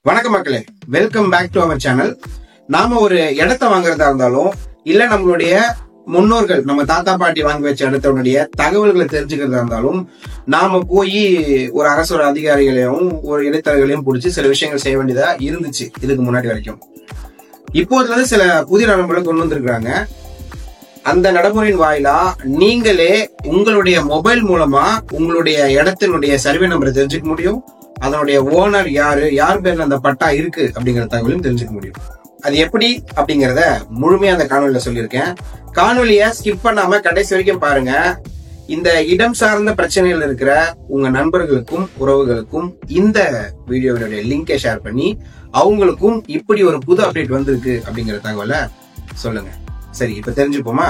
வணக்கம் மக்களே, welcome back to our channel. நாம ஒரு இடத்த வாங்குறதா இருந்தாலும் இல்ல நம்மளுடைய முன்னோர்கள் நம்ம தாத்தா பாட்டி வாங்கி வச்ச இடத்தினுடைய தகவல்களை தெரிஞ்சுக்கிறதா இருந்தாலும் நாம போய் ஒரு அரசு அதிகாரிகளையும் ஒரு இடைத்தரகர்களையும் பிடிச்சி சில விஷயங்கள் செய்ய வேண்டியதா இருந்துச்சு இதுக்கு முன்னாடி வரைக்கும். இப்போதுல இருந்து சில புதிய நடைமுறை கொண்டு வந்திருக்கிறாங்க. அந்த நடைமுறையின் வாயிலா நீங்களே உங்களுடைய மொபைல் மூலமா உங்களுடைய இடத்தினுடைய சர்வே நம்பரை தெரிஞ்சுக்க முடியும். அதனுடைய ஓனர் யாரு, யார் பேர்ல அந்த பட்டா இருக்கு அப்படிங்கிற தகவலும் தெரிஞ்சுக்க முடியும். அது எப்படி அப்படிங்கறத முழுமையா அந்த காணொலியில சொல்லியிருக்கேன். காணொலிய ஸ்கிப் பண்ணாம கடைசி வரைக்கும் பாருங்க. இந்த இடம் சார்ந்த பிரச்சனைகள் இருக்கிற உங்க நண்பர்களுக்கும் உறவுகளுக்கும் இந்த வீடியோவினுடைய லிங்கை ஷேர் பண்ணி அவங்களுக்கும் இப்படி ஒரு புது அப்டேட் வந்திருக்கு அப்படிங்கிற தகவலை சொல்லுங்க. சரி, இப்ப தெரிஞ்சுப்போமா?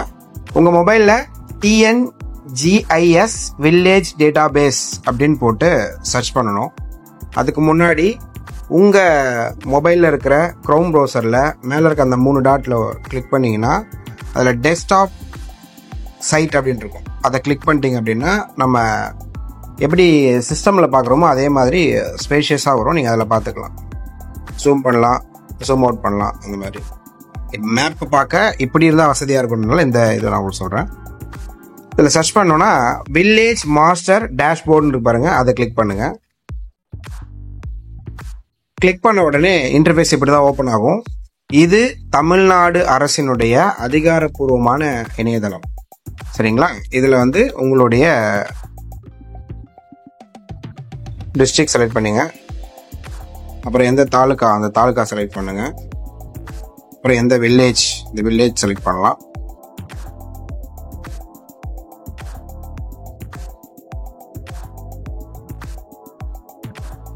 உங்க மொபைல்ல TNGIS வில்லேஜ் டேட்டாபேஸ் அப்படின்னு போட்டு சர்ச் பண்ணணும். அதுக்கு முன்னாடி உங்க மொபைல்ல இருக்கிற க்ரோம் ப்ரௌசர்ல மேல இருக்க அந்த 3 டாட்ல கிளிக் பண்ணீங்கன்னா அதுல டெஸ்க்டாப் சைட் அப்படின்னு இருக்கும். அதை கிளிக் பண்ணிட்டீங்க அப்படின்னா நம்ம எப்படி சிஸ்டம்ல பாக்குறோமோ அதே மாதிரி ஸ்பேஷியஸா வரும். நீங்க அதில் பார்த்துக்கலாம், ஜூம் பண்ணலாம், ஜூம் அவுட் பண்ணலாம். அந்த மாதிரி மேப் பார்க்க இப்படி இருந்தால் வசதியாக இருக்கணும்னால இந்த இதை நான் உங்களுக்கு சொல்கிறேன். இதில் சர்ச் பண்ணோன்னா வில்லேஜ் மாஸ்டர் டேஷ்போர்டுன்னு இருக்கு பாருங்க, அதை கிளிக் பண்ணுங்க. கிளிக் பண்ண உடனே இன்டர்ஃபேஸ் இப்படி தான் ஓப்பன் ஆகும். இது தமிழ்நாடு அரசினுடைய அதிகாரப்பூர்வமான இணையதளம். சரிங்களா? இதில் வந்து உங்களுடைய டிஸ்ட்ரிக்ட் செலக்ட் பண்ணுங்க. அப்புறம் எந்த தாலுக்கா, அந்த தாலுக்கா செலக்ட் பண்ணுங்க. அப்புறம் எந்த வில்லேஜ், இந்த வில்லேஜ் செலக்ட் பண்ணலாம்.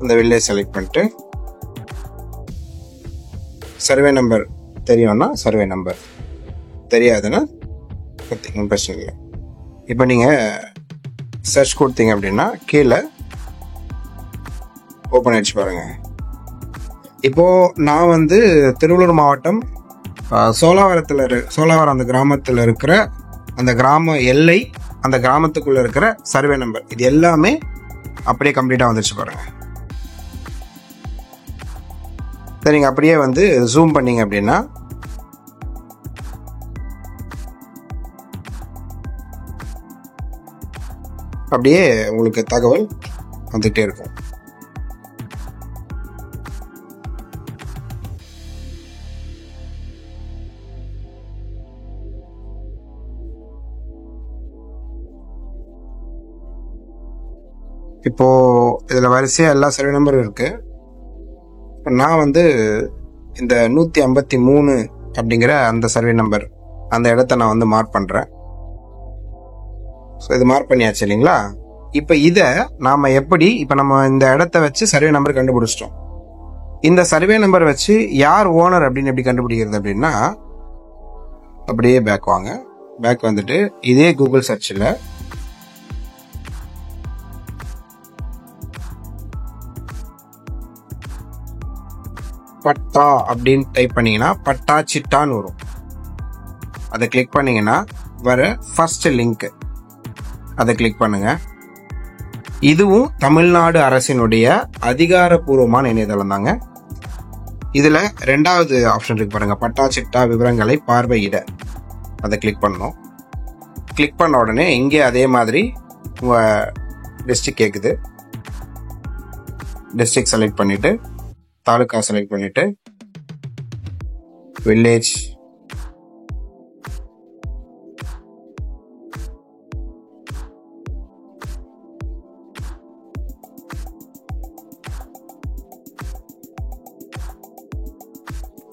இந்த வில்லேஜ் செலக்ட் பண்ணிட்டு சர்வே நம்பர் தெரியும்னா சர்வே நம்பர், தெரியாதுன்னா பிரச்சனை இல்லை. இப்போ நீங்கள் சர்ச் கொடுத்தீங்க அப்படின்னா கீழே ஓப்பன் ஆயிடுச்சு பாருங்க. இப்போ நான் வந்து திருவள்ளூர் மாவட்டம் சோழாவரம் அந்த கிராமத்தில் இருக்கிற அந்த கிராம எல்லை, அந்த கிராமத்துக்குள்ள இருக்கிற சர்வே நம்பர், இது எல்லாமே அப்படியே கம்ப்ளீட்டா வந்துருச்சு பாருங்க. நீங்க அப்படியே வந்து ஜூம் பண்ணீங்க அப்படின்னா அப்படியே உங்களுக்கு தகவல் வந்துட்டே இருக்கும். இப்போ இதுல வரிசையா எல்லா சர்வே நம்பரும் இருக்கு. நான் வந்து இந்த 153 அப்படிங்கிற அந்த சர்வே நம்பர், அந்த இடத்த நான் வந்து மார்க் பண்றேன். இது மார்க் பண்ணியாச்சு இல்லைங்களா? இப்ப இத நாம எப்படி, இப்ப நம்ம இந்த இடத்த வச்சு சர்வே நம்பர் கண்டுபிடிச்சிட்டோம். இந்த சர்வே நம்பர் வச்சு யார் ஓனர் அப்படின்னு எப்படி கண்டுபிடிக்கிறது அப்படின்னா, அப்படியே பேக் வாங்க. பேக் வந்துட்டு இதே கூகுள் சர்ச்சில் பட்டா அப்படின்னு டைப் பண்ணீங்கன்னா பட்டா சிட்டான்னு வரும். அதை கிளிக் பண்ணீங்கன்னா வர ஃபர்ஸ்ட் லிங்க் அதை கிளிக் பண்ணுங்க. இதுவும் தமிழ்நாடு அரசினுடைய அதிகாரப்பூர்வமான இணையதளம் தாங்க. இதுல 2வது ஆப்ஷன் இருக்கு பாருங்க, பட்டா சிட்டா விவரங்களை பார்வையிட, அதை கிளிக் பண்ணணும். கிளிக் பண்ண உடனே இங்கே அதே மாதிரி உங்க டிஸ்ட்ரிக்ட் கேக்குது. டிஸ்ட்ரிக்ட் செலக்ட் பண்ணிட்டு தாலுக்கா செலக்ட் பண்ணிட்டு வில்லேஜ்,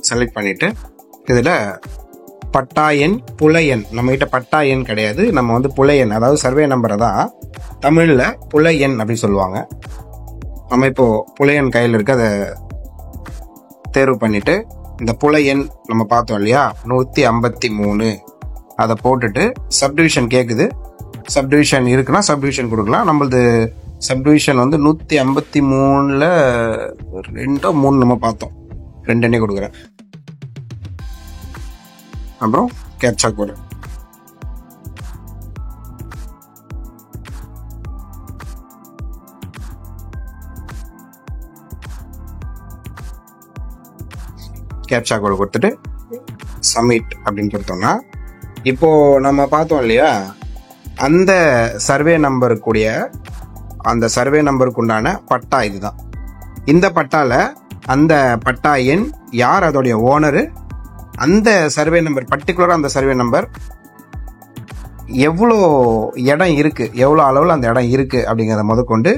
செலக்ட் பண்ணிட்டு இதுல பட்டா எண், புல எண், நம்ம கிட்ட பட்டா எண் கிடையாது, நம்ம வந்து புல எண், அதாவது சர்வே நம்பரை தான் தமிழ்ல புல எண் அப்படின்னு சொல்லுவாங்க. நம்ம இப்போ புல எண் கையில் இருக்கு, அதை தேர்வு பண்ணிட்டு இந்த புல எண் நம்ம பார்த்தோம் இல்லையா 153, அதை போட்டுட்டு சப்டிவிஷன் கேக்குது. சப்டிவிஷன் இருக்குன்னா சப்டிவிஷன் கொடுக்கலாம். நம்மளது சப்டிவிஷன் வந்து 153ல 2 3 நம்ம பார்த்தோம், 2 கொடுக்குறேன். அப்புறம் கேப்சா கோடு, கேப்சா கோடு கொடுத்துட்டு சப்மிட் அப்படின்னு கொடுத்தோம்னா இப்போ நம்ம பார்த்தோம் இல்லையா, அந்த சர்வே நம்பருக்குடைய அந்த சர்வே நம்பருக்கு உண்டான பட்டா இதுதான். இந்த பட்டால அந்த பட்டா எண், யார் அதோடைய ஓனரு, அந்த சர்வே நம்பர், பர்டிகுலரா அந்த சர்வே நம்பர், எவ்வளோ இடம் இருக்கு, எவ்வளோ அளவில் அந்த இடம் இருக்கு அப்படிங்கிறத முதற்கொண்டு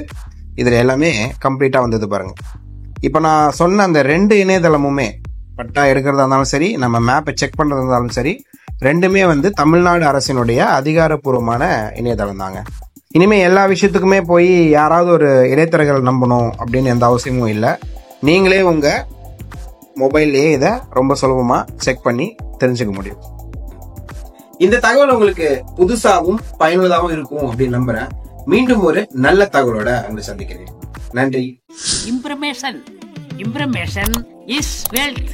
இதில் எல்லாமே கம்ப்ளீட்டாக வந்தது பாருங்க. இப்போ நான் சொன்ன அந்த 2 இணையதளமுமே, பட்டா எடுக்கிறதா இருந்தாலும் சரி, நம்ம மேப்பை செக் பண்ணுறதா இருந்தாலும் சரி, ரெண்டுமே தமிழ்நாடு அரசினுடைய அதிகாரப்பூர்வமான இணையதளம் தாங்க. இனிமே எல்லா விஷயத்துக்குமே போய் யாராவது ஒரு இடைத்தரகர்கள் நம்பணும் அப்படின்னு எந்த அவசியமும் இல்லை. நீங்களே உங்க மொபைல்லையே இதை ரொம்ப சுலபமா செக் பண்ணி தெரிஞ்சுக்க முடியும். இந்த தகவல் உங்களுக்கு புதுசாகவும் பயனுள்ளதாகவும் இருக்கும் அப்படின்னு நம்புறேன். மீண்டும் ஒரு நல்ல தகவலோட அங்கு சந்திக்கிறேன். நன்றி. இம்ப்ரமேஷன் இஸ் வெல்த்.